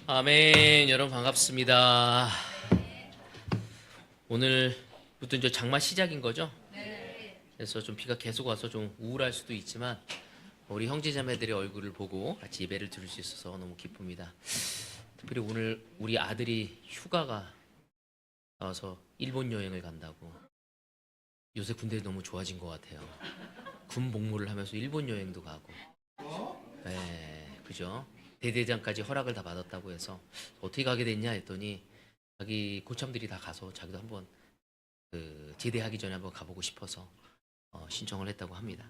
아멘. 여러분 반갑습니다. 오늘부터 이제 장마 시작인 거죠? 그래서 좀 비가 계속 와서 좀 우울할 수도 있지만 우리 형제자매들의 얼굴을 보고 같이 예배를 드릴 수 있어서 너무 기쁩니다. 특별히 오늘 우리 아들이 휴가가 나와서 일본 여행을 간다고. 요새 군대 너무 좋아진 것 같아요. 군 복무를 하면서 일본 여행도 가고. 네, 그죠? 대대장까지 허락을 다 받았다고 해서 어떻게 가게 됐냐 했더니 자기 고참들이 다 가서 자기도 한번 제대하기 전에 한번 가보고 싶어서 신청을 했다고 합니다.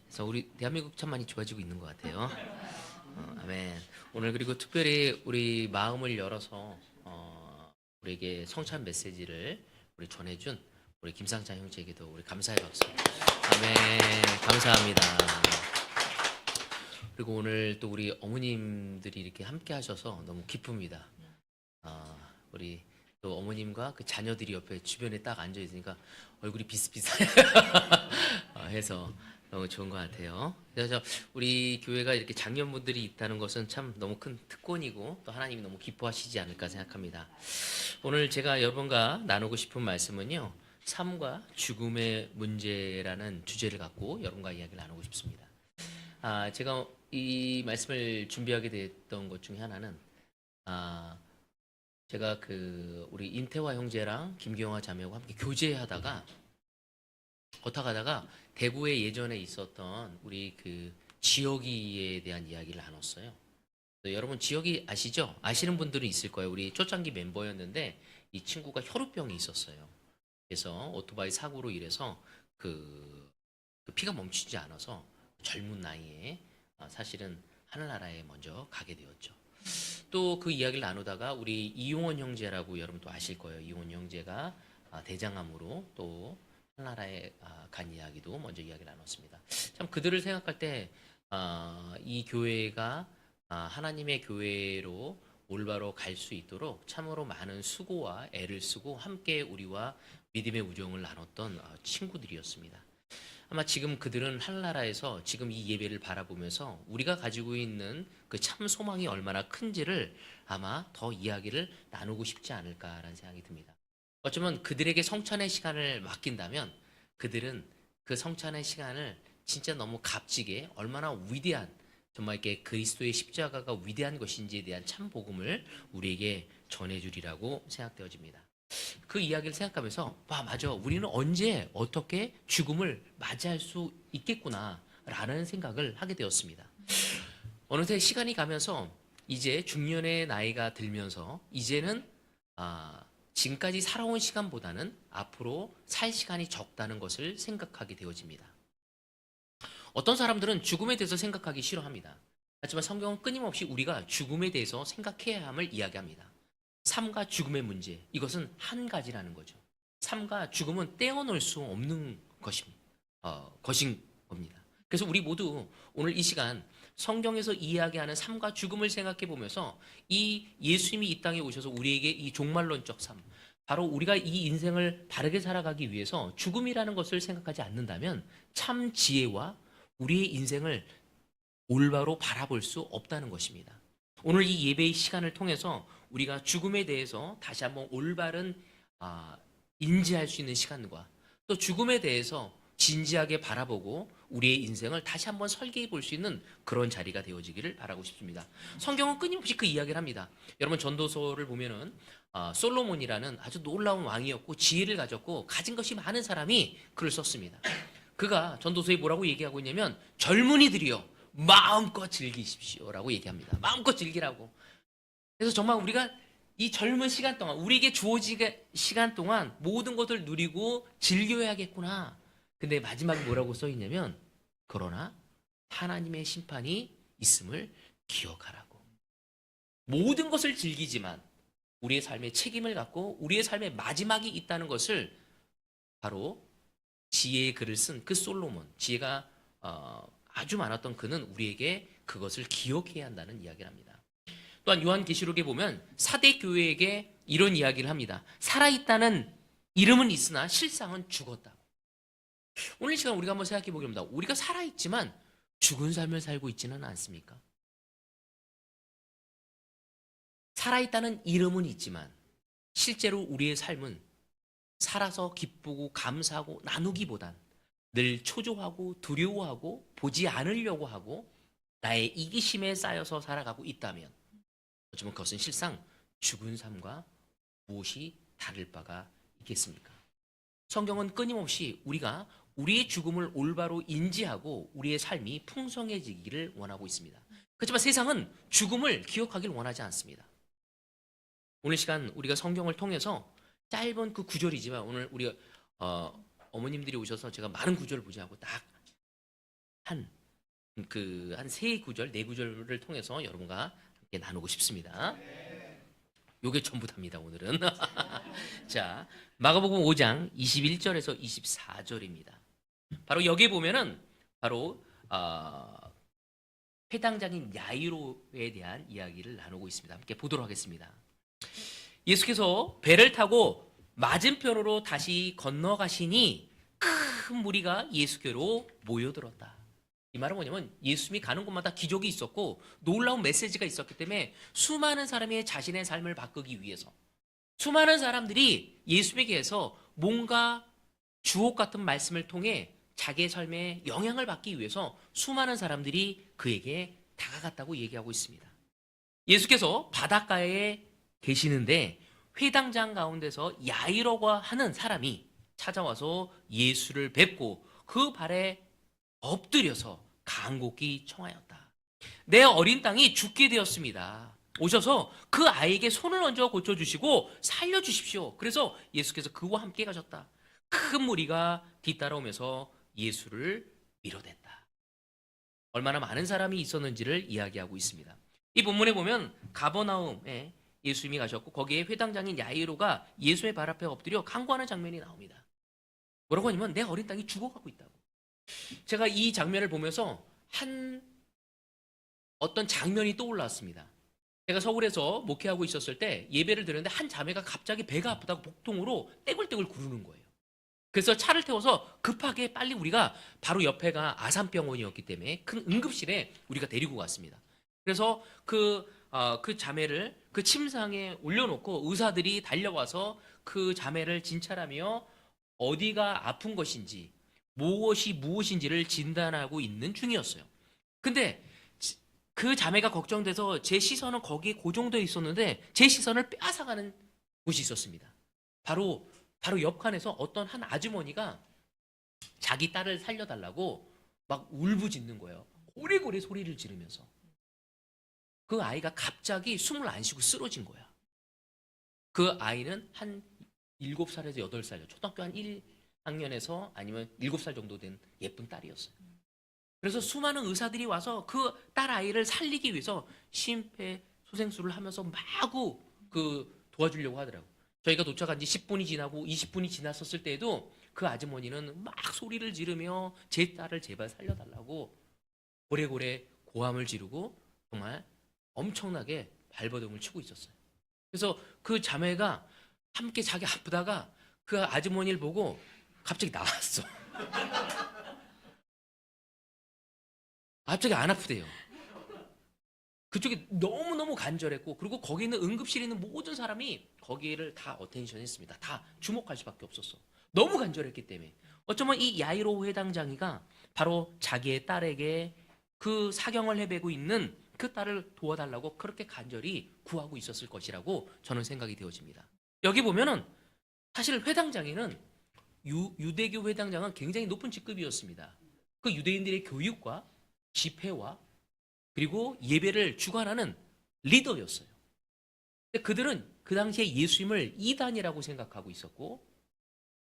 그래서 우리 대한민국 참 많이 좋아지고 있는 것 같아요. 아멘. 오늘 그리고 특별히 우리 마음을 열어서 우리에게 성찬 메시지를 우리 전해준 우리 김상찬 형제에게도 우리 감사의 박수. 아멘. 감사합니다. 그리고 오늘 또 우리 어머님들이 이렇게 함께 하셔서 너무 기쁩니다. 우리 또 어머님과 그 자녀들이 옆에 주변에 딱 앉아 있으니까 얼굴이 비슷비슷해 해서 너무 좋은 것 같아요. 그래서 우리 교회가 이렇게 장년분들이 있다는 것은 참 너무 큰 특권이고 또 하나님이 너무 기뻐하시지 않을까 생각합니다. 오늘 제가 여러분과 나누고 싶은 말씀은요, 삶과 죽음의 문제라는 주제를 갖고 여러분과 이야기를 나누고 싶습니다. 제가 이 말씀을 준비하게 됐던 것 중에 하나는 제가 우리 인태화 형제랑 김경화 자매하고 함께 교제하다가 걷다가다가 대구에 예전에 있었던 우리 지역이에 대한 이야기를 나눴어요. 여러분 지역이 아시죠? 아시는 분들은 있을 거예요. 우리 초창기 멤버였는데 이 친구가 혈우병이 있었어요. 그래서 오토바이 사고로 인해서 그 피가 멈추지 않아서 젊은 나이에 사실은 하늘나라에 먼저 가게 되었죠. 또 그 이야기를 나누다가 우리 이용원 형제라고 여러분 또 아실 거예요. 이용원 형제가 대장암으로 또 하늘나라에 간 이야기도 먼저 이야기를 나눴습니다. 참 그들을 생각할 때 이 교회가 하나님의 교회로 올바로 갈 수 있도록 참으로 많은 수고와 애를 쓰고 함께 우리와 믿음의 우정을 나눴던 친구들이었습니다. 아마 지금 그들은 하늘나라에서 지금 이 예배를 바라보면서 우리가 가지고 있는 그 참 소망이 얼마나 큰지를 아마 더 이야기를 나누고 싶지 않을까라는 생각이 듭니다. 어쩌면 그들에게 성찬의 시간을 맡긴다면 그들은 그 성찬의 시간을 진짜 너무 값지게 얼마나 위대한, 정말 이렇게 그리스도의 십자가가 위대한 것인지에 대한 참 복음을 우리에게 전해주리라고 생각되어집니다. 그 이야기를 생각하면서 맞아, 우리는 언제 어떻게 죽음을 맞이할 수 있겠구나라는 생각을 하게 되었습니다. 어느새 시간이 가면서 이제 중년의 나이가 들면서 이제는 지금까지 살아온 시간보다는 앞으로 살 시간이 적다는 것을 생각하게 되어집니다. 어떤 사람들은 죽음에 대해서 생각하기 싫어합니다. 하지만 성경은 끊임없이 우리가 죽음에 대해서 생각해야 함을 이야기합니다. 삶과 죽음의 문제, 이것은 한 가지라는 거죠. 삶과 죽음은 떼어놓을 수 없는 것인 겁니다. 그래서 우리 모두 오늘 이 시간 성경에서 이야기하는 삶과 죽음을 생각해 보면서 이 예수님이 이 땅에 오셔서 우리에게 이 종말론적 삶, 바로 우리가 이 인생을 바르게 살아가기 위해서 죽음이라는 것을 생각하지 않는다면 참 지혜와 우리의 인생을 올바로 바라볼 수 없다는 것입니다. 오늘 이 예배의 시간을 통해서 우리가 죽음에 대해서 다시 한번 올바른 인지할 수 있는 시간과 또 죽음에 대해서 진지하게 바라보고 우리의 인생을 다시 한번 설계해 볼 수 있는 그런 자리가 되어지기를 바라고 싶습니다. 성경은 끊임없이 그 이야기를 합니다. 여러분 전도서를 보면은 솔로몬이라는 아주 놀라운 왕이었고 지혜를 가졌고 가진 것이 많은 사람이 글을 썼습니다. 그가 전도서에 뭐라고 얘기하고 있냐면 젊은이들이여 마음껏 즐기십시오라고 얘기합니다. 마음껏 즐기라고. 그래서 정말 우리가 이 젊은 시간 동안 우리에게 주어진 시간 동안 모든 것을 누리고 즐겨야겠구나. 근데 마지막에 뭐라고 써 있냐면 그러나 하나님의 심판이 있음을 기억하라고. 모든 것을 즐기지만 우리의 삶에 책임을 갖고 우리의 삶에 마지막이 있다는 것을 바로 지혜의 글을 쓴 그 솔로몬, 지혜가 아주 많았던 그는 우리에게 그것을 기억해야 한다는 이야기를 합니다. 또한 요한계시록에 보면 사대 교회에게 이런 이야기를 합니다. 살아있다는 이름은 있으나 실상은 죽었다. 오늘 이 시간 우리가 한번 생각해 보겠습니다. 우리가 살아있지만 죽은 삶을 살고 있지는 않습니까? 살아있다는 이름은 있지만 실제로 우리의 삶은 살아서 기쁘고 감사하고 나누기보단 늘 초조하고 두려워하고 보지 않으려고 하고 나의 이기심에 쌓여서 살아가고 있다면 어쩌면 그것은 실상 죽은 삶과 무엇이 다를 바가 있겠습니까? 성경은 끊임없이 우리가 우리의 죽음을 올바로 인지하고 우리의 삶이 풍성해지기를 원하고 있습니다. 그렇지만 세상은 죽음을 기억하길 원하지 않습니다. 오늘 시간 우리가 성경을 통해서 짧은 그 구절이지만 오늘 우리 어머님들이 오셔서 제가 많은 구절을 보지 않고 딱 한 세 구절, 네 구절을 통해서 여러분과 함께 나누고 싶습니다. 요게 전부 답니다, 오늘은. 자, 마가복음 5장 21절에서 24절입니다. 바로 여기에 보면은 바로 회당장인 야이로에 대한 이야기를 나누고 있습니다. 함께 보도록 하겠습니다. 예수께서 배를 타고 맞은편으로 다시 건너가시니 큰 무리가 예수께로 모여들었다. 이 말은 뭐냐면 예수님이 가는 곳마다 기적이 있었고 놀라운 메시지가 있었기 때문에 수많은 사람이 자신의 삶을 바꾸기 위해서 수많은 사람들이 예수님에게서 뭔가 주옥 같은 말씀을 통해 자기의 삶에 영향을 받기 위해서 수많은 사람들이 그에게 다가갔다고 얘기하고 있습니다. 예수께서 바닷가에 계시는데 회당장 가운데서 야이로가 하는 사람이 찾아와서 예수를 뵙고 그 발에 엎드려서 간곡히 청하였다. 내 어린 땅이 죽게 되었습니다. 오셔서 그 아이에게 손을 얹어 고쳐주시고 살려주십시오. 그래서 예수께서 그와 함께 가셨다. 큰 무리가 뒤따라오면서 예수를 밀어댔다. 얼마나 많은 사람이 있었는지를 이야기하고 있습니다. 이 본문에 보면 가버나움에 예수님이 가셨고 거기에 회당장인 야이로가 예수의 발 앞에 엎드려 간구하는 장면이 나옵니다. 뭐라고 하냐면 내 어린 땅이 죽어가고 있다고. 제가 이 장면을 보면서 어떤 장면이 떠올랐습니다. 제가 서울에서 목회하고 있었을 때 예배를 드렸는데 한 자매가 갑자기 배가 아프다고 복통으로 떼굴떼굴 구르는 거예요. 그래서 차를 태워서 급하게 빨리 우리가 바로 옆에가 아산병원이었기 때문에 큰 응급실에 우리가 데리고 갔습니다. 그래서 그 자매를 그 침상에 올려놓고 의사들이 달려와서 그 자매를 진찰하며 어디가 아픈 것인지 무엇이 무엇인지를 진단하고 있는 중이었어요. 근데 그 자매가 걱정돼서 제 시선은 거기에 고정되어 있었는데 제 시선을 빼앗아가는 곳이 있었습니다. 바로 옆 칸에서 어떤 한 아주머니가 자기 딸을 살려달라고 막 울부짖는 거예요. 고래고래 소리를 지르면서. 그 아이가 갑자기 숨을 안 쉬고 쓰러진 거야. 그 아이는 한 7살에서 8살, 초등학교 한 1학년에서 아니면 7살 정도 된 예쁜 딸이었어요. 그래서 수많은 의사들이 와서 그 딸 아이를 살리기 위해서 심폐소생술을 하면서 마구 도와주려고 하더라고요. 저희가 도착한 지 10분이 지나고 20분이 지났었을 때에도 그 아주머니는 막 소리를 지르며 제 딸을 제발 살려달라고 고래고래 고함을 지르고 정말 엄청나게 발버둥을 치고 있었어요. 그래서 그 자매가 함께 자기 아프다가 그 아주머니를 보고 갑자기 나왔어. 갑자기 안 아프대요. 그쪽이 너무너무 간절했고 그리고 거기 있는 응급실에 있는 모든 사람이 거기를 다 어텐션 했습니다. 다 주목할 수밖에 없었어. 너무 간절했기 때문에. 어쩌면 이 야이로 회당장이가 바로 자기의 딸에게 그 사경을 헤매고 있는 그 딸을 도와달라고 그렇게 간절히 구하고 있었을 것이라고 저는 생각이 되어집니다. 여기 보면은 사실 회당장에는 유대교 회당장은 굉장히 높은 직급이었습니다. 그 유대인들의 교육과 집회와 그리고 예배를 주관하는 리더였어요. 근데 그들은 그 당시에 예수님을 이단이라고 생각하고 있었고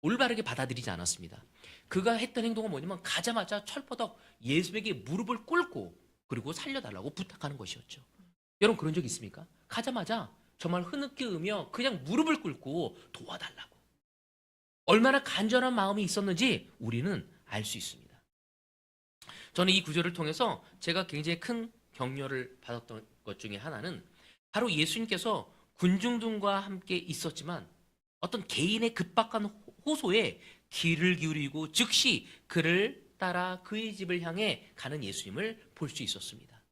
올바르게 받아들이지 않았습니다. 그가 했던 행동은 뭐냐면 가자마자 철퍼덕 예수에게 무릎을 꿇고 그리고 살려달라고 부탁하는 것이었죠. 여러분 그런 적 있습니까? 가자마자 정말 흐느끼며 그냥 무릎을 꿇고 도와달라고. 얼마나 간절한 마음이 있었는지 우리는 알 수 있습니다. 저는 이 구절을 통해서 제가 굉장히 큰 격려를 받았던 것 중에 하나는 바로 예수님께서 군중들과 함께 있었지만 어떤 개인의 급박한 호소에 귀를 기울이고 즉시 그를 따라 그의 집을 향해 가는 예수님을 볼 수 있었습니다.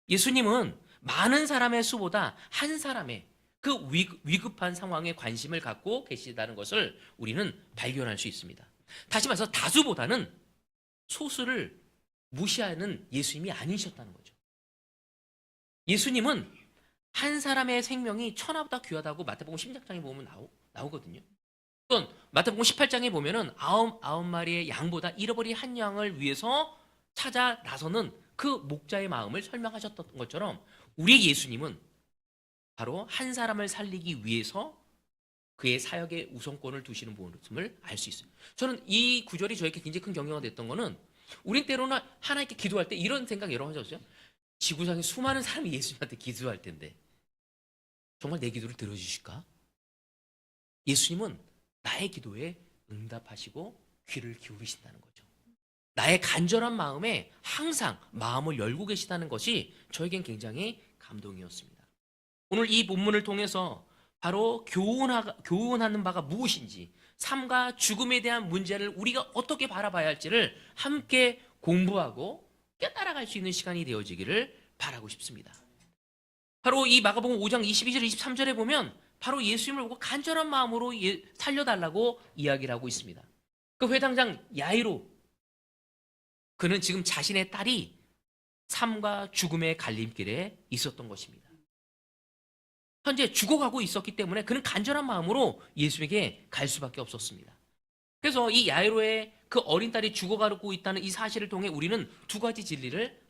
예수님은 많은 사람의 수보다 한 사람의 그 위급한 상황에 관심을 갖고 계시다는 것을 우리는 발견할 수 있습니다. 다시 말해서 다수보다는 소수를 무시하는 예수님이 아니셨다는 거죠. 예수님은 한 사람의 생명이 천하보다 귀하다고 마태복음 16장에 보면 나오거든요. 또는 마태복음 18장에 보면은 아홉 마리의 양보다 잃어버린 한 양을 위해서 찾아 나서는 그 목자의 마음을 설명하셨던 것처럼 우리 예수님은 바로 한 사람을 살리기 위해서 그의 사역에 우선권을 두시는 모습을 알 수 있어요. 저는 이 구절이 저에게 굉장히 큰 경영가 됐던 거는 우린 때로는 하나님께 기도할 때 이런 생각 여러 번 하셨어요. 지구상에 수많은 사람이 예수님한테 기도할 텐데 정말 내 기도를 들어주실까? 예수님은 나의 기도에 응답하시고 귀를 기울이신다는 거죠. 나의 간절한 마음에 항상 마음을 열고 계시다는 것이 저에겐 굉장히 감동이었습니다. 오늘 이 본문을 통해서 바로 교훈하는 바가 무엇인지, 삶과 죽음에 대한 문제를 우리가 어떻게 바라봐야 할지를 함께 공부하고 깨달아갈 수 있는 시간이 되어지기를 바라고 싶습니다. 바로 이 마가복음 5장 22절 23절에 보면 바로 예수님을 보고 간절한 마음으로 살려달라고 이야기를 하고 있습니다. 그 회당장 야이로, 그는 지금 자신의 딸이 삶과 죽음의 갈림길에 있었던 것입니다. 현재 죽어가고 있었기 때문에 그는 간절한 마음으로 예수에게 갈 수밖에 없었습니다. 그래서 이 야이로의 그 어린 딸이 죽어가고 있다는 이 사실을 통해 우리는 두 가지를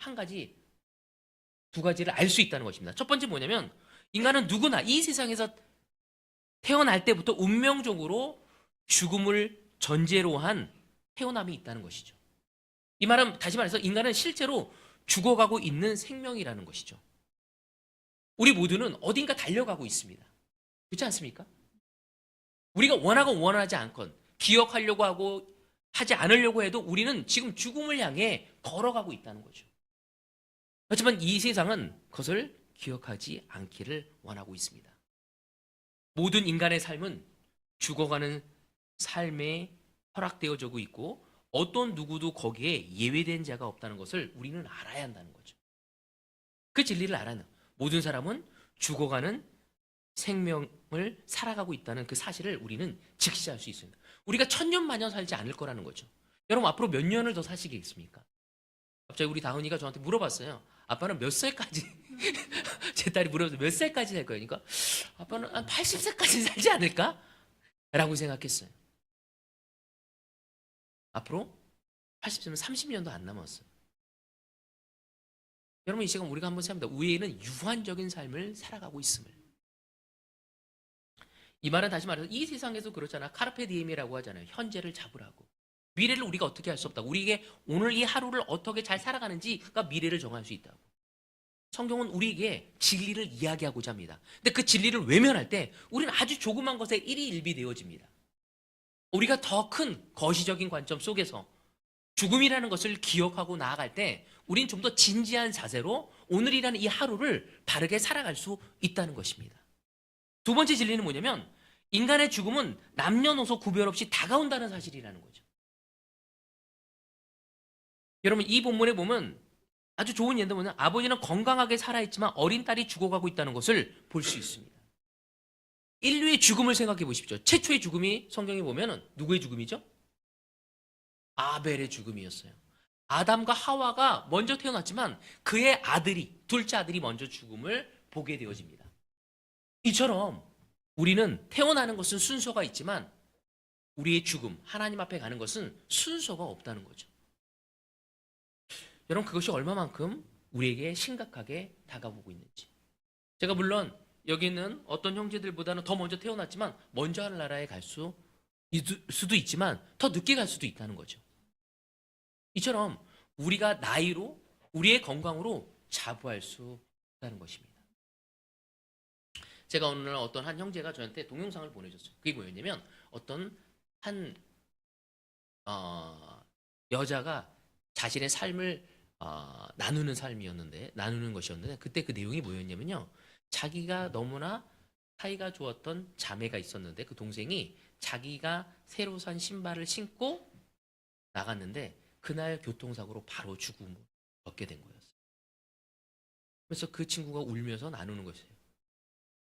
알 수 있다는 것입니다. 첫 번째 뭐냐면 인간은 누구나 이 세상에서 태어날 때부터 운명적으로 죽음을 전제로 한 태어남이 있다는 것이죠. 이 말은 다시 말해서 인간은 실제로 죽어가고 있는 생명이라는 것이죠. 우리 모두는 어딘가 달려가고 있습니다. 그렇지 않습니까? 우리가 원하건 원하지 않건 기억하려고 하고 하지 않으려고 해도 우리는 지금 죽음을 향해 걸어가고 있다는 거죠. 하지만 이 세상은 그것을 기억하지 않기를 원하고 있습니다. 모든 인간의 삶은 죽어가는 삶에 허락되어지고 있고 어떤 누구도 거기에 예외된 자가 없다는 것을 우리는 알아야 한다는 거죠. 그 진리를 알아야 모든 사람은 죽어가는 생명을 살아가고 있다는 그 사실을 우리는 직시할 수 있습니다. 우리가 천년만년 살지 않을 거라는 거죠. 여러분 앞으로 몇 년을 더 사시겠습니까? 갑자기 우리 다은이가 저한테 물어봤어요. 아빠는 몇 살까지 제 딸이 물어봐서 몇 살까지 살 거예요? 그러니까 아빠는 한 80세까지 살지 않을까? 라고 생각했어요. 앞으로 80세면 30년도 안 남았어요. 여러분 이 시간 우리가 한번 생각합니다. 우리는 유한적인 삶을 살아가고 있음을. 이 말은 다시 말해서 이 세상에서 그렇잖아. 카르페 디엠이라고 하잖아요. 현재를 잡으라고. 미래를 우리가 어떻게 할 수 없다고. 우리에게 오늘 이 하루를 어떻게 잘 살아가는지가 미래를 정할 수 있다고. 성경은 우리에게 진리를 이야기하고자 합니다. 근데 그 진리를 외면할 때 우리는 아주 조그만 것에 일희일비되어집니다. 우리가 더 큰 거시적인 관점 속에서 죽음이라는 것을 기억하고 나아갈 때 우린 좀 더 진지한 자세로 오늘이라는 이 하루를 바르게 살아갈 수 있다는 것입니다. 두 번째 진리는 뭐냐면 인간의 죽음은 남녀노소 구별 없이 다가온다는 사실이라는 거죠. 여러분 이 본문에 보면 아주 좋은 예인데 뭐냐, 아버지는 건강하게 살아있지만 어린 딸이 죽어가고 있다는 것을 볼 수 있습니다. 인류의 죽음을 생각해 보십시오. 최초의 죽음이 성경에 보면 누구의 죽음이죠? 아벨의 죽음이었어요. 아담과 하와가 먼저 태어났지만 그의 아들이, 둘째 아들이 먼저 죽음을 보게 되어집니다. 이처럼 우리는 태어나는 것은 순서가 있지만 우리의 죽음, 하나님 앞에 가는 것은 순서가 없다는 거죠. 여러분 그것이 얼마만큼 우리에게 심각하게 다가오고 있는지. 제가 물론 여기 있는 어떤 형제들보다는 더 먼저 태어났지만 먼저 하늘나라에 갈 수도 있지만 더 늦게 갈 수도 있다는 거죠. 이처럼 우리가 나이로 우리의 건강으로 자부할 수 있다는 것입니다. 제가 오늘 어떤 한 형제가 저한테 동영상을 보내줬어요. 그게 뭐였냐면 어떤 한 여자가 자신의 삶을 나누는 것이었는데 그때 그 내용이 뭐였냐면요. 자기가 너무나 사이가 좋았던 자매가 있었는데 그 동생이 자기가 새로 산 신발을 신고 나갔는데 그날 교통사고로 바로 죽음을 얻게 된 거였어요. 그래서 그 친구가 울면서 나누는 것이에요.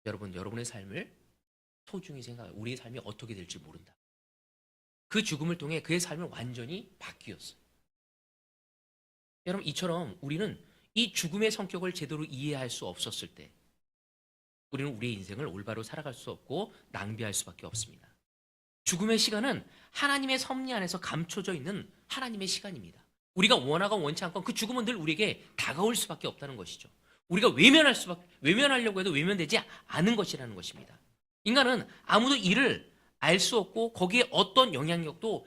여러분, 여러분의 삶을 소중히 생각해요. 우리의 삶이 어떻게 될지 모른다. 그 죽음을 통해 그의 삶은 완전히 바뀌었어요. 여러분, 이처럼 우리는 이 죽음의 성격을 제대로 이해할 수 없었을 때 우리는 우리의 인생을 올바로 살아갈 수 없고 낭비할 수밖에 없습니다. 죽음의 시간은 하나님의 섭리 안에서 감춰져 있는 하나님의 시간입니다. 우리가 원하건 원치 않건 그 죽음은 늘 우리에게 다가올 수밖에 없다는 것이죠. 우리가 외면하려고 해도 외면되지 않은 것이라는 것입니다. 인간은 아무도 이를 알 수 없고 거기에 어떤 영향력을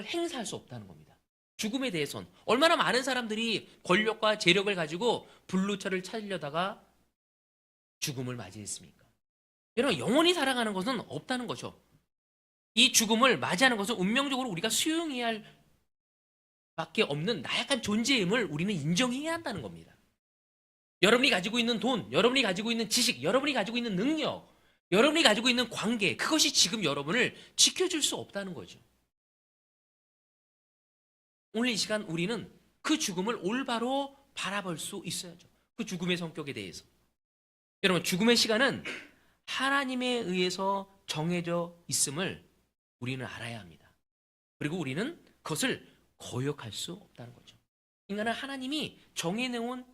행사할 수 없다는 겁니다. 죽음에 대해선 얼마나 많은 사람들이 권력과 재력을 가지고 불로차를 찾으려다가 죽음을 맞이했습니까? 여러분, 영원히 살아가는 것은 없다는 거죠. 이 죽음을 맞이하는 것은 운명적으로 우리가 수용해야 할 밖에 없는 나약한 존재임을 우리는 인정해야 한다는 겁니다. 여러분이 가지고 있는 돈, 여러분이 가지고 있는 지식, 여러분이 가지고 있는 능력, 여러분이 가지고 있는 관계, 그것이 지금 여러분을 지켜줄 수 없다는 거죠. 오늘 이 시간 우리는 그 죽음을 올바로 바라볼 수 있어야죠. 그 죽음의 성격에 대해서. 여러분, 죽음의 시간은 하나님에 의해서 정해져 있음을 우리는 알아야 합니다. 그리고 우리는 그것을 거역할 수 없다는 거죠. 인간은 하나님이 정해놓은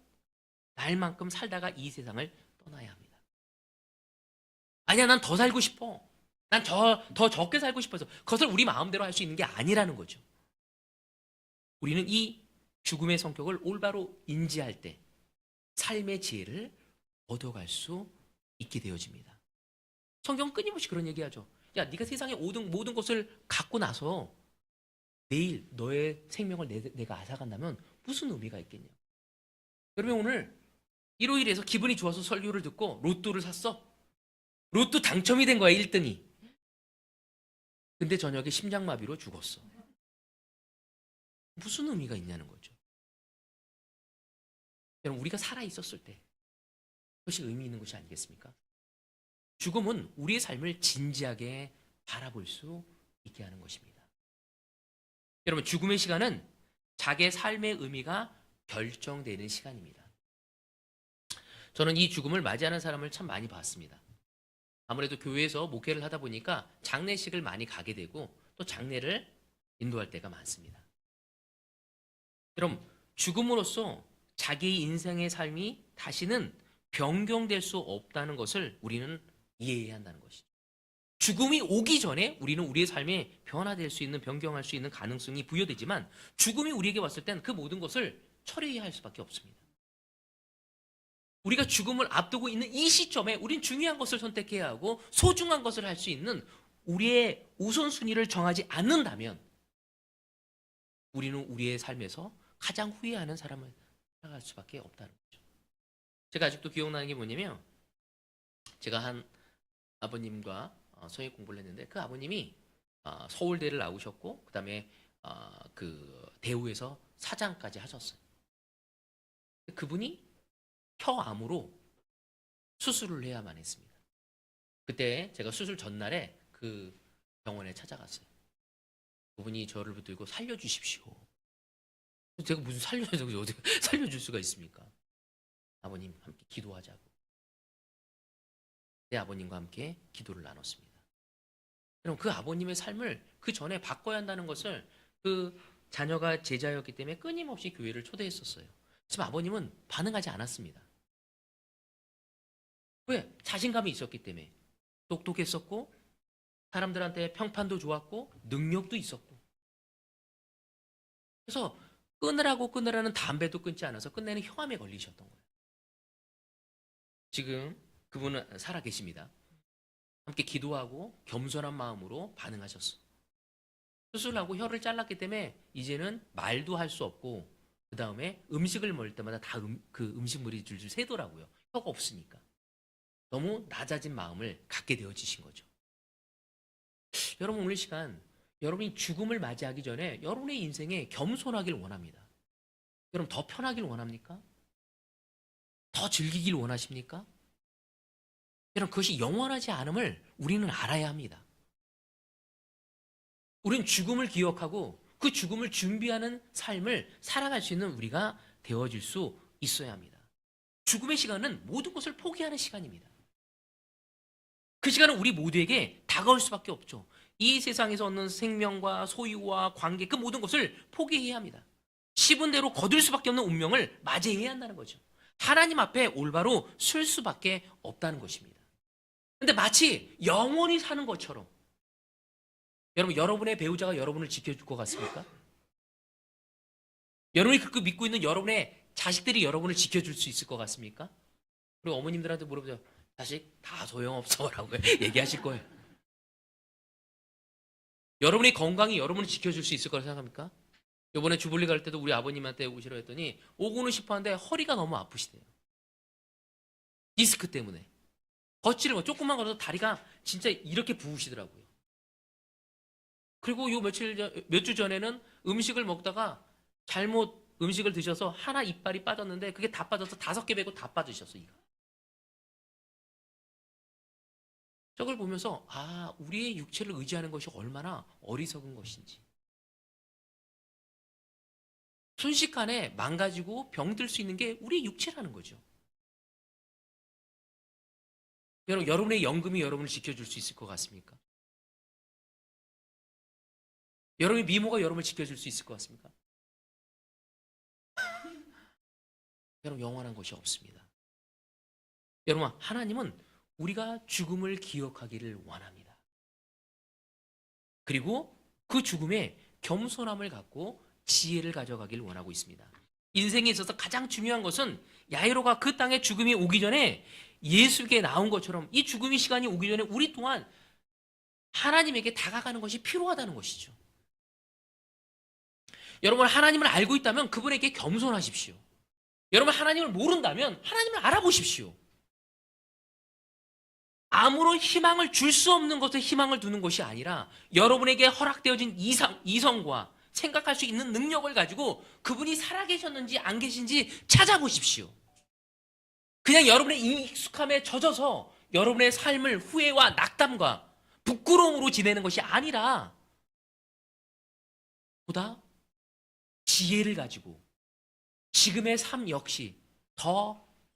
날만큼 살다가 이 세상을 떠나야 합니다. 아니야, 난 더 살고 싶어. 난 더 적게 살고 싶어서 그것을 우리 마음대로 할 수 있는 게 아니라는 거죠. 우리는 이 죽음의 성격을 올바로 인지할 때 삶의 지혜를 얻어갈 수 있게 되어집니다. 성경은 끊임없이 그런 얘기하죠. 야, 네가 세상의 모든 것을 갖고 나서 내일 너의 생명을 내가 앗아간다면 무슨 의미가 있겠냐. 여러분, 오늘 일요일에서 기분이 좋아서 설교를 듣고 로또를 샀어. 로또 당첨이 된 거야, 1등이. 근데 저녁에 심장마비로 죽었어. 무슨 의미가 있냐는 거죠. 여러분, 우리가 살아있었을 때 그것이 의미 있는 것이 아니겠습니까? 죽음은 우리의 삶을 진지하게 바라볼 수 있게 하는 것입니다. 여러분, 죽음의 시간은 자기의 삶의 의미가 결정되는 시간입니다. 저는 이 죽음을 맞이하는 사람을 참 많이 봤습니다. 아무래도 교회에서 목회를 하다 보니까 장례식을 많이 가게 되고 또 장례를 인도할 때가 많습니다. 여러분, 죽음으로써 자기 인생의 삶이 다시는 변경될 수 없다는 것을 우리는 이해해야 한다는 것이죠. 죽음이 오기 전에 우리는 우리의 삶에 변화될 수 있는, 변경할 수 있는 가능성이 부여되지만 죽음이 우리에게 왔을 땐 그 모든 것을 처리해야 할 수밖에 없습니다. 우리가 죽음을 앞두고 있는 이 시점에 우린 중요한 것을 선택해야 하고 소중한 것을 할 수 있는 우리의 우선순위를 정하지 않는다면 우리는 우리의 삶에서 가장 후회하는 사람을 살아갈 수밖에 없다는 거죠. 제가 아직도 기억나는 게 뭐냐면, 제가 한 아버님과 성역 공부를 했는데 그 아버님이 서울대를 나오셨고 그 다음에 그 대우에서 사장까지 하셨어요. 그분이 혀암으로 수술을 해야만 했습니다. 그때 제가 수술 전날에 그 병원에 찾아갔어요. 그분이 저를 붙들고 살려주십시오. 제가 무슨 살려주고 어떻게 살려줄 수가 있습니까? 아버님 함께 기도하자고. 내 아버님과 함께 기도를 나눴습니다. 그럼 그 아버님의 삶을 그 전에 바꿔야 한다는 것을 그 자녀가 제자였기 때문에 끊임없이 교회를 초대했었어요. 지금 아버님은 반응하지 않았습니다. 왜? 자신감이 있었기 때문에. 똑똑했었고 사람들한테 평판도 좋았고 능력도 있었고. 그래서 끊으라는 담배도 끊지 않아서 끝내는 혈암에 걸리셨던 거예요. 지금 그분은 살아 계십니다. 함께 기도하고 겸손한 마음으로 반응하셨어. 수술하고 혀를 잘랐기 때문에 이제는 말도 할 수 없고 그 다음에 음식을 먹을 때마다 다 그 음식물이 줄줄 새더라고요. 혀가 없으니까. 너무 낮아진 마음을 갖게 되어지신 거죠. 여러분, 오늘 시간 여러분이 죽음을 맞이하기 전에 여러분의 인생에 겸손하길 원합니다. 여러분, 더 편하길 원합니까? 더 즐기길 원하십니까? 여러분, 그것이 영원하지 않음을 우리는 알아야 합니다. 우리는 죽음을 기억하고 그 죽음을 준비하는 삶을 살아갈 수 있는 우리가 되어질 수 있어야 합니다. 죽음의 시간은 모든 것을 포기하는 시간입니다. 그 시간은 우리 모두에게 다가올 수밖에 없죠. 이 세상에서 얻는 생명과 소유와 관계, 그 모든 것을 포기해야 합니다. 씹은 대로 거둘 수밖에 없는 운명을 맞이해야 한다는 거죠. 하나님 앞에 올바로 설 수밖에 없다는 것입니다. 근데 마치 영원히 사는 것처럼, 여러분, 여러분의 배우자가 여러분을 지켜줄 것 같습니까? 여러분이 그렇게 믿고 있는 여러분의 자식들이 여러분을 지켜줄 수 있을 것 같습니까? 그리고 어머님들한테 물어보세요. 자식 다 소용없어 라고 얘기하실 거예요. 여러분의 건강이 여러분을 지켜줄 수 있을 거라 생각합니까? 이번에 주불리 갈 때도 우리 아버님한테 오시려 했더니 오고는 싶어 하는데 허리가 너무 아프시대요. 디스크 때문에. 걷지를 못, 조금만 걸어도 다리가 진짜 이렇게 부으시더라고요. 그리고 몇 주 전에는 음식을 먹다가 잘못 음식을 드셔서 하나 이빨이 빠졌는데 그게 다 빠져서 5개 베고 다 빠지셨어, 이가. 저걸 보면서 우리의 육체를 의지하는 것이 얼마나 어리석은 것인지. 순식간에 망가지고 병들 수 있는 게 우리의 육체라는 거죠. 여러분의 연금이 여러분을 지켜줄 수 있을 것 같습니까? 여러분의 미모가 여러분을 지켜줄 수 있을 것 같습니까? 여러분, 영원한 것이 없습니다. 여러분, 하나님은 우리가 죽음을 기억하기를 원합니다. 그리고 그 죽음에 겸손함을 갖고 지혜를 가져가기를 원하고 있습니다. 인생에 있어서 가장 중요한 것은 야이로가 그 땅에 죽음이 오기 전에 예수께 나온 것처럼 이 죽음의 시간이 오기 전에 우리 또한 하나님에게 다가가는 것이 필요하다는 것이죠. 여러분, 하나님을 알고 있다면 그분에게 겸손하십시오. 여러분, 하나님을 모른다면 하나님을 알아보십시오. 아무런 희망을 줄 수 없는 것에 희망을 두는 것이 아니라 여러분에게 허락되어진 이성과 생각할 수 있는 능력을 가지고 그분이 살아계셨는지 안 계신지 찾아보십시오. 그냥 여러분의 익숙함에 젖어서 여러분의 삶을 후회와 낙담과 부끄러움으로 지내는 것이 아니라 보다 지혜를 가지고 지금의 삶 역시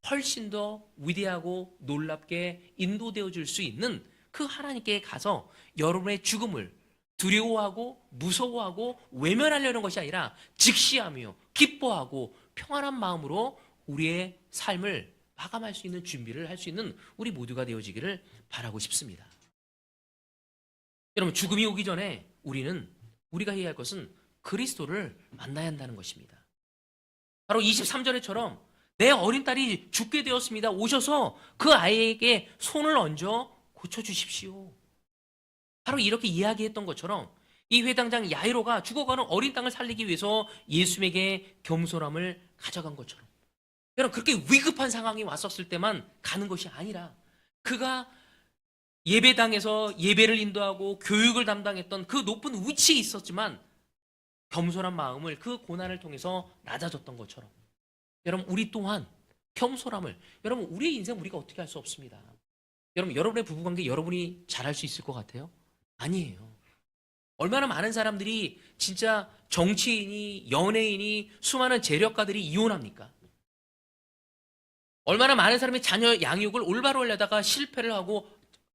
훨씬 더 위대하고 놀랍게 인도되어 줄 수 있는 그 하나님께 가서 여러분의 죽음을 두려워하고 무서워하고 외면하려는 것이 아니라 직시하며 기뻐하고 평안한 마음으로 우리의 삶을 마감할 수 있는 준비를 할 수 있는 우리 모두가 되어지기를 바라고 싶습니다. 여러분, 죽음이 오기 전에 우리가 해야 할 것은 그리스도를 만나야 한다는 것입니다. 바로 23절에처럼 내 어린 딸이 죽게 되었습니다. 오셔서 그 아이에게 손을 얹어 고쳐주십시오. 바로 이렇게 이야기했던 것처럼 이 회당장 야이로가 죽어가는 어린 땅을 살리기 위해서 예수님에게 겸손함을 가져간 것처럼, 여러분, 그렇게 위급한 상황이 왔었을 때만 가는 것이 아니라 그가 예배당에서 예배를 인도하고 교육을 담당했던 그 높은 위치에 있었지만 겸손한 마음을 그 고난을 통해서 낮아졌던 것처럼, 여러분, 우리 또한 겸손함을, 여러분, 우리의 인생 우리가 어떻게 할 수 없습니다. 여러분, 여러분의 부부관계 여러분이 잘할 수 있을 것 같아요? 아니에요. 얼마나 많은 사람들이 진짜 정치인이, 연예인이, 수많은 재력가들이 이혼합니까? 얼마나 많은 사람이 자녀 양육을 올바로 하려다가 실패를 하고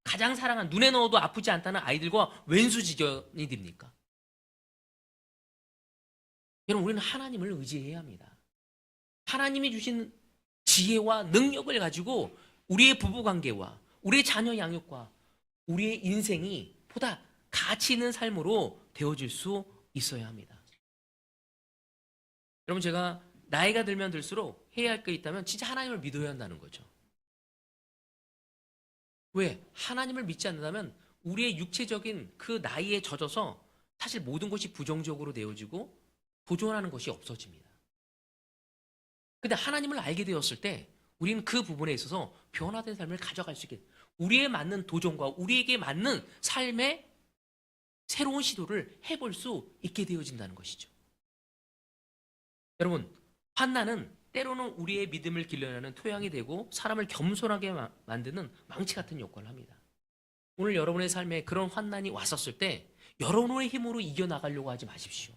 가장 사랑한, 눈에 넣어도 아프지 않다는 아이들과 왼수지견이 됩니까? 여러분, 우리는 하나님을 의지해야 합니다. 하나님이 주신 지혜와 능력을 가지고 우리의 부부관계와 우리의 자녀 양육과 우리의 인생이 보다 가치 있는 삶으로 되어질 수 있어야 합니다. 여러분, 제가 나이가 들면 들수록 해야 할 게 있다면 진짜 하나님을 믿어야 한다는 거죠. 왜? 하나님을 믿지 않는다면 우리의 육체적인 그 나이에 젖어서 사실 모든 것이 부정적으로 되어지고 도전하는 것이 없어집니다. 근데 하나님을 알게 되었을 때 우리는 그 부분에 있어서 변화된 삶을 가져갈 수 있게, 우리에 맞는 도전과 우리에게 맞는 삶의 새로운 시도를 해볼 수 있게 되어진다는 것이죠. 여러분, 환난은 때로는 우리의 믿음을 길러내는 토양이 되고 사람을 겸손하게 만드는 망치 같은 역할을 합니다. 오늘 여러분의 삶에 그런 환난이 왔었을 때 여러분의 힘으로 이겨나가려고 하지 마십시오.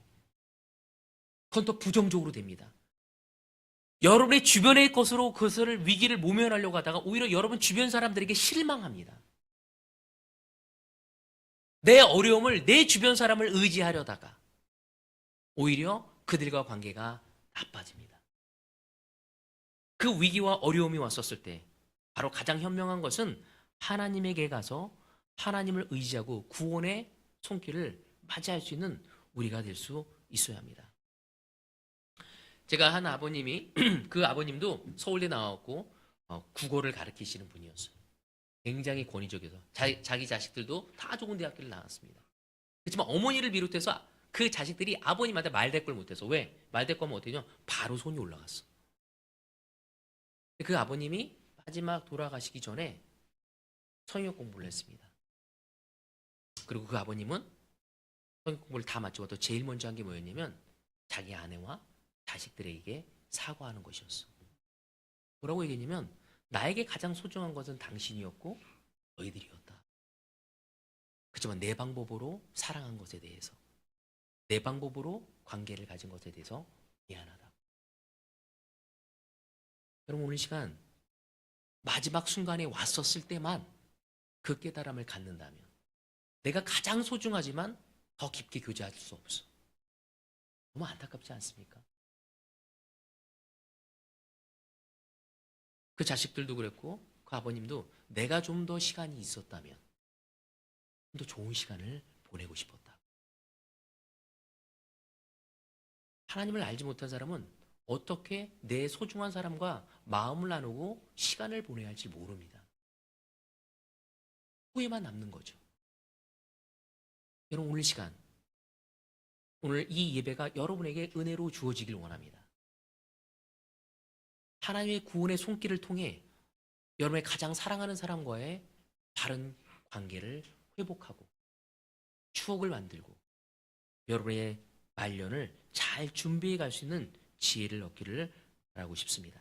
그건 더 부정적으로 됩니다. 여러분의 주변의 것으로 그것을 위기를 모면하려고 하다가 오히려 여러분 주변 사람들에게 실망합니다. 내 어려움을 내 주변 사람을 의지하려다가 오히려 그들과 관계가 나빠집니다. 그 위기와 어려움이 왔었을 때 바로 가장 현명한 것은 하나님에게 가서 하나님을 의지하고 구원의 손길을 맞이할 수 있는 우리가 될 수 있어야 합니다. 제가 한 아버님이 그 아버님도 서울대 나왔고 국어를 가르치시는 분이었어요. 굉장히 권위적이어서 자기 자식들도 다 좋은 대학교를 나왔습니다. 그렇지만 어머니를 비롯해서 그 자식들이 아버님한테 말대꾸를 못해서 왜? 말대꾸하면 어떻게 되냐? 바로 손이 올라갔어. 그 아버님이 마지막 돌아가시기 전에 성역 공부를 했습니다. 그리고 그 아버님은 성역 공부를 다 마치고 또 제일 먼저 한 게 뭐였냐면 자기 아내와 자식들에게 사과하는 것이었어. 뭐라고 얘기했냐면 나에게 가장 소중한 것은 당신이었고 너희들이었다. 그렇지만 내 방법으로 사랑한 것에 대해서 내 방법으로 관계를 가진 것에 대해서 미안하다. 여러분 오늘 시간 마지막 순간에 왔었을 때만 그 깨달음을 갖는다면 내가 가장 소중하지만 더 깊게 교제할 수 없어. 너무 안타깝지 않습니까? 그 자식들도 그랬고 그 아버님도 내가 좀 더 시간이 있었다면 좀 더 좋은 시간을 보내고 싶었다. 하나님을 알지 못한 사람은 어떻게 내 소중한 사람과 마음을 나누고 시간을 보내야 할지 모릅니다. 후회만 남는 거죠. 여러분 오늘 시간 오늘 이 예배가 여러분에게 은혜로 주어지길 원합니다. 하나님의 구원의 손길을 통해 여러분의 가장 사랑하는 사람과의 바른 관계를 회복하고 추억을 만들고 여러분의 말년을 잘 준비해 갈 수 있는 지혜를 얻기를 바라고 싶습니다.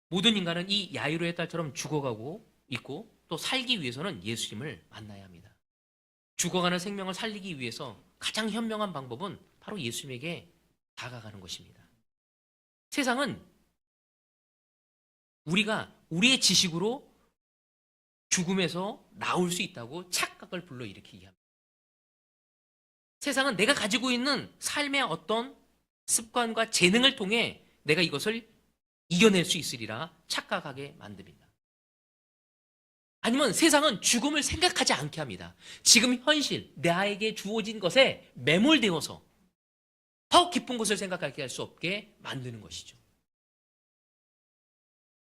모든 인간은 이 야이로의 딸처럼 죽어가고 있고 또 살기 위해서는 예수님을 만나야 합니다. 죽어가는 생명을 살리기 위해서 가장 현명한 방법은 바로 예수님에게 다가가는 것입니다. 세상은 우리가 우리의 지식으로 죽음에서 나올 수 있다고 착각을 불러일으키게 합니다. 세상은 내가 가지고 있는 삶의 어떤 습관과 재능을 통해 내가 이것을 이겨낼 수 있으리라 착각하게 만듭니다. 아니면 세상은 죽음을 생각하지 않게 합니다. 지금 현실, 나에게 주어진 것에 매몰되어서 더 깊은 것을 생각하게 할 수 없게 만드는 것이죠.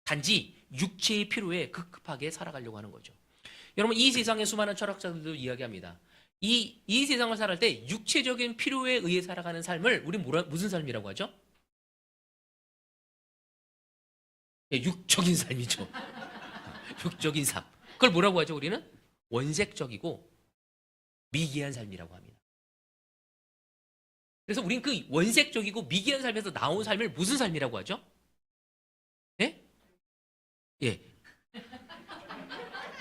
단지 육체의 필요에 급급하게 살아가려고 하는 거죠. 여러분 이 세상의 수많은 철학자들도 이야기합니다. 이 세상을 살아갈 때 육체적인 필요에 의해 살아가는 삶을 우리 무슨 삶이라고 하죠? 예, 육적인 삶이죠. 육적인 삶. 그걸 뭐라고 하죠? 우리는 원색적이고 미개한 삶이라고 합니다. 그래서 우리는 그 원색적이고 미개한 삶에서 나온 삶을 무슨 삶이라고 하죠? 예? 예.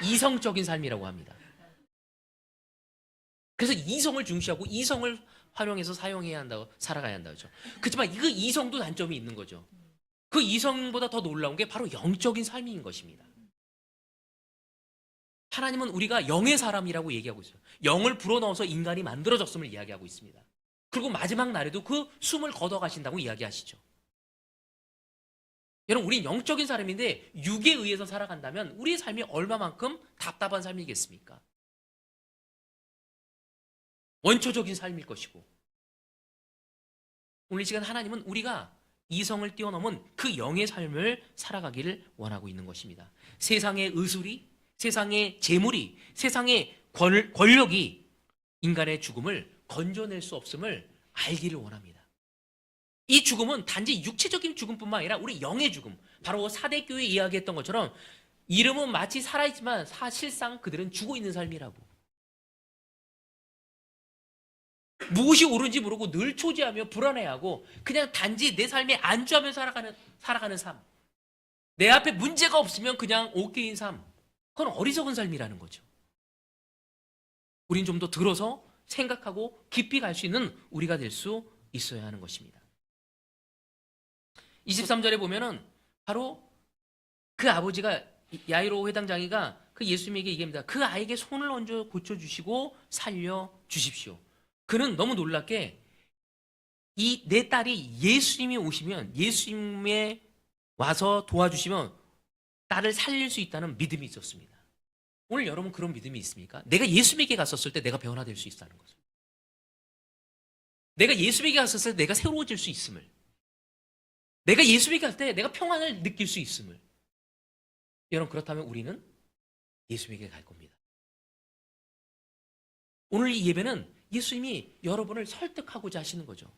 이성적인 삶이라고 합니다. 그래서 이성을 중시하고 이성을 활용해서 사용해야 한다고 살아가야 한다고 하죠. 그렇지만 그 이성도 단점이 있는 거죠. 그 이성보다 더 놀라운 게 바로 영적인 삶인 것입니다. 하나님은 우리가 영의 사람이라고 얘기하고 있어요. 영을 불어넣어서 인간이 만들어졌음을 이야기하고 있습니다. 그리고 마지막 날에도 그 숨을 걷어가신다고 이야기하시죠. 여러분 우린 영적인 사람인데 육에 의해서 살아간다면 우리의 삶이 얼마만큼 답답한 삶이겠습니까? 원초적인 삶일 것이고 오늘 이 시간 하나님은 우리가 이성을 뛰어넘은 그 영의 삶을 살아가기를 원하고 있는 것입니다. 세상의 의술이, 세상의 재물이, 세상의 권력이 인간의 죽음을 건져낼 수 없음을 알기를 원합니다. 이 죽음은 단지 육체적인 죽음뿐만 아니라 우리 영의 죽음, 바로 사대교회 이야기했던 것처럼 이름은 마치 살아있지만 사실상 그들은 죽어 있는 삶이라고. 무엇이 옳은지 모르고 늘 초지하며 불안해하고 그냥 단지 내 삶에 안주하며 살아가는 삶. 내 앞에 문제가 없으면 그냥 오케이인 삶. 그건 어리석은 삶이라는 거죠. 우린 좀 더 들어서 생각하고 깊이 갈 수 있는 우리가 될 수 있어야 하는 것입니다. 23절에 보면은 바로 그 아버지가 야이로 회당장이가 그 예수님에게 얘기합니다. 그 아이에게 손을 얹어 고쳐주시고 살려주십시오. 그는 너무 놀랍게 이 내 딸이 예수님이 오시면 예수님에 와서 도와주시면 딸을 살릴 수 있다는 믿음이 있었습니다. 오늘 여러분 그런 믿음이 있습니까? 내가 예수님에게 갔었을 때 내가 변화될 수 있다는 것을. 내가 예수님에게 갔었을 때 내가 새로워질 수 있음을. 내가 예수님에게 갈 때 내가 평안을 느낄 수 있음을. 여러분 그렇다면 우리는 예수님에게 갈 겁니다. 오늘 이 예배는 예수님이 여러분을 설득하고자 하시는 거죠.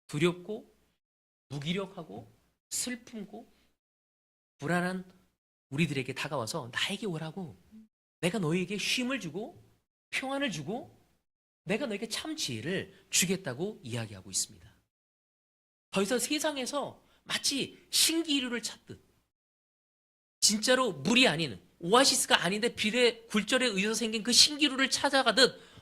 두렵고 무기력하고 슬픔고 불안한 우리들에게 다가와서 나에게 오라고, 내가 너에게 쉼을 주고 평안을 주고 내가 너에게 참 지혜를 주겠다고 이야기하고 있습니다. 더 이상 세상에서 마치 신기루를 찾듯 진짜로 물이 아닌 오아시스가 아닌데 비례 굴절에 의해서 생긴 그 신기루를 찾아가듯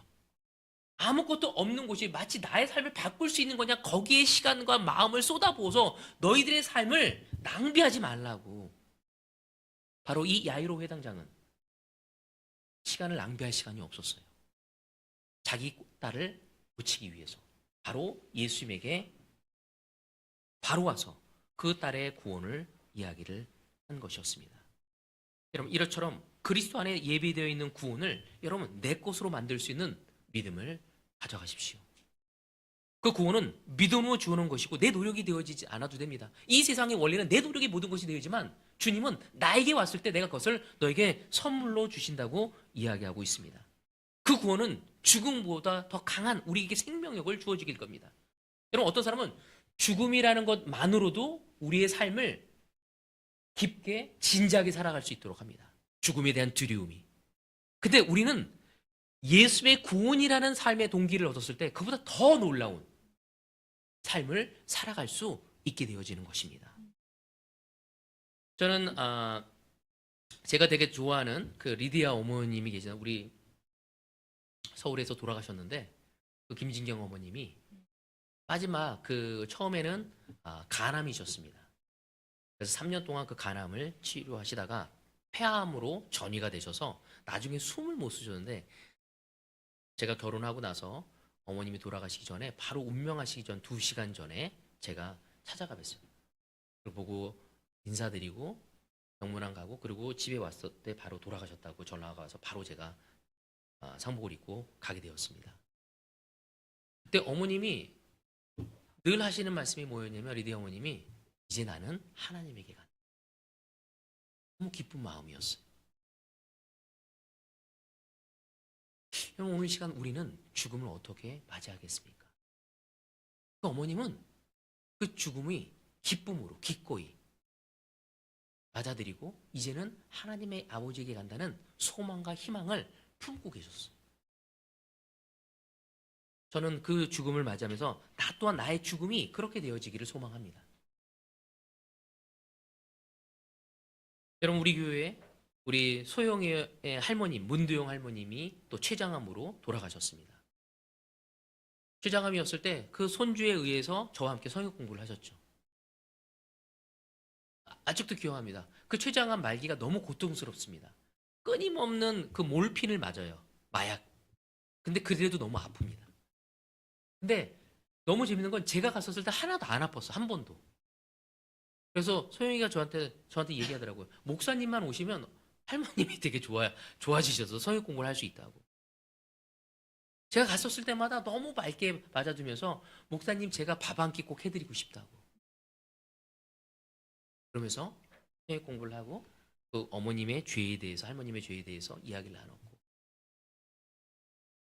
아무것도 없는 곳이 마치 나의 삶을 바꿀 수 있는 거냐, 거기에 시간과 마음을 쏟아부어서 너희들의 삶을 낭비하지 말라고. 바로 이 야이로 회당장은 시간을 낭비할 시간이 없었어요. 자기 딸을 고치기 위해서 바로 예수님에게 바로 와서 그 딸의 구원을 이야기를 한 것이었습니다. 여러분 이것처럼 그리스도 안에 예비되어 있는 구원을 여러분 내 것으로 만들 수 있는 믿음을 가져가십시오. 그 구원은 믿음으로 주어놓은 것이고 내 노력이 되어지지 않아도 됩니다. 이 세상의 원리는 내 노력이 모든 것이 되지만 주님은 나에게 왔을 때 내가 그것을 너에게 선물로 주신다고 이야기하고 있습니다. 그 구원은 죽음보다 더 강한 우리에게 생명력을 주어주길 겁니다. 여러분 어떤 사람은 죽음이라는 것만으로도 우리의 삶을 깊게 진지하게 살아갈 수 있도록 합니다. 죽음에 대한 두려움이. 근데 우리는 예수의 구원이라는 삶의 동기를 얻었을 때 그보다 더 놀라운 삶을 살아갈 수 있게 되어지는 것입니다. 저는 제가 되게 좋아하는 그 리디아 어머님이 계시는, 우리 서울에서 돌아가셨는데 그 김진경 어머님이 마지막 그 처음에는 간암이셨습니다. 그래서 3년 동안 그 간암을 치료하시다가 폐암으로 전이가 되셔서 나중에 숨을 못 쉬셨는데 제가 결혼하고 나서 어머님이 돌아가시기 전에 바로 운명하시기 전 2시간 전에 제가 찾아가 뵀어요. 그리고 보고 인사드리고 병문안 가고 그리고 집에 왔을 때 바로 돌아가셨다고 전화가 와서 바로 제가 상복을 입고 가게 되었습니다. 그때 어머님이 늘 하시는 말씀이 뭐였냐면 리디 어머님이 이제 나는 하나님에게 간다. 너무 기쁜 마음이었어요. 여러분 오늘 시간 우리는 죽음을 어떻게 맞이하겠습니까? 그 어머님은 그 죽음이 기쁨으로 기꺼이 맞아들이고 이제는 하나님의 아버지에게 간다는 소망과 희망을 품고 계셨어요. 저는 그 죽음을 맞이하면서 나 또한 나의 죽음이 그렇게 되어지기를 소망합니다. 여러분 우리 교회에 우리 소영의 할머님, 문두영 할머님이 또 췌장암으로 돌아가셨습니다. 췌장암이었을 때 그 손주에 의해서 저와 함께 성역 공부를 하셨죠. 아직도 기억합니다. 그 췌장암 말기가 너무 고통스럽습니다. 끊임없는 그 몰핀을 맞아요. 마약. 근데 그래도 너무 아픕니다. 근데 너무 재밌는 건 제가 갔었을 때 하나도 안 아팠어. 한 번도. 그래서 소영이가 저한테 얘기하더라고요. 목사님만 오시면 할머님이 되게 좋아지셔서 성역 공부를 할 수 있다고. 제가 갔었을 때마다 너무 맑게 맞아주면서 목사님 제가 밥 한 끼 꼭 해드리고 싶다고. 그러면서 성역 공부를 하고 그 어머님의 죄에 대해서, 할머님의 죄에 대해서 이야기를 나눴고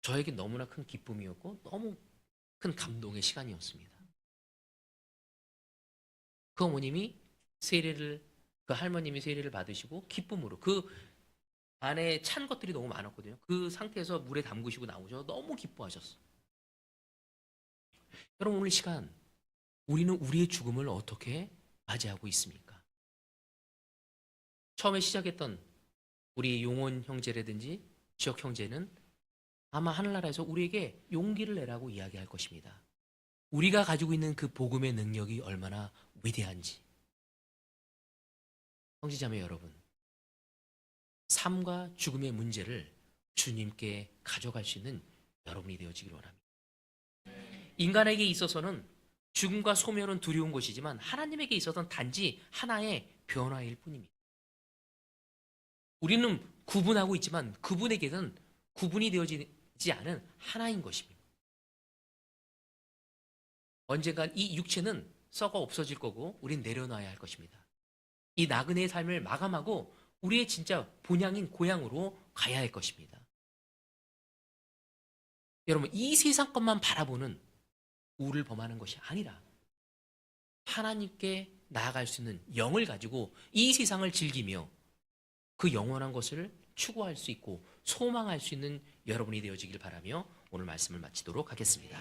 저에게 너무나 큰 기쁨이었고 너무 큰 감동의 시간이었습니다. 그 어머님이 그 할머님이 세례를 받으시고 기쁨으로 그 안에 찬 것들이 너무 많았거든요. 그 상태에서 물에 담그시고 나오셔서 너무 기뻐하셨어요. 여러분 오늘 시간 우리는 우리의 죽음을 어떻게 맞이하고 있습니까? 처음에 시작했던 우리 용원 형제라든지 지역 형제는 아마 하늘나라에서 우리에게 용기를 내라고 이야기할 것입니다. 우리가 가지고 있는 그 복음의 능력이 얼마나 위대한지. 형제자매 여러분, 삶과 죽음의 문제를 주님께 가져갈 수 있는 여러분이 되어지길 원합니다. 인간에게 있어서는 죽음과 소멸은 두려운 것이지만 하나님에게 있어서는 단지 하나의 변화일 뿐입니다. 우리는 구분하고 있지만 그분에게는 구분이 되어지지 않은 하나인 것입니다. 언젠간 이 육체는 썩어 없어질 거고 우린 내려놔야 할 것입니다. 이 나그네의 삶을 마감하고 우리의 진짜 본향인 고향으로 가야 할 것입니다. 여러분, 이 세상 것만 바라보는 우를 범하는 것이 아니라 하나님께 나아갈 수 있는 영을 가지고 이 세상을 즐기며 그 영원한 것을 추구할 수 있고 소망할 수 있는 여러분이 되어지길 바라며 오늘 말씀을 마치도록 하겠습니다.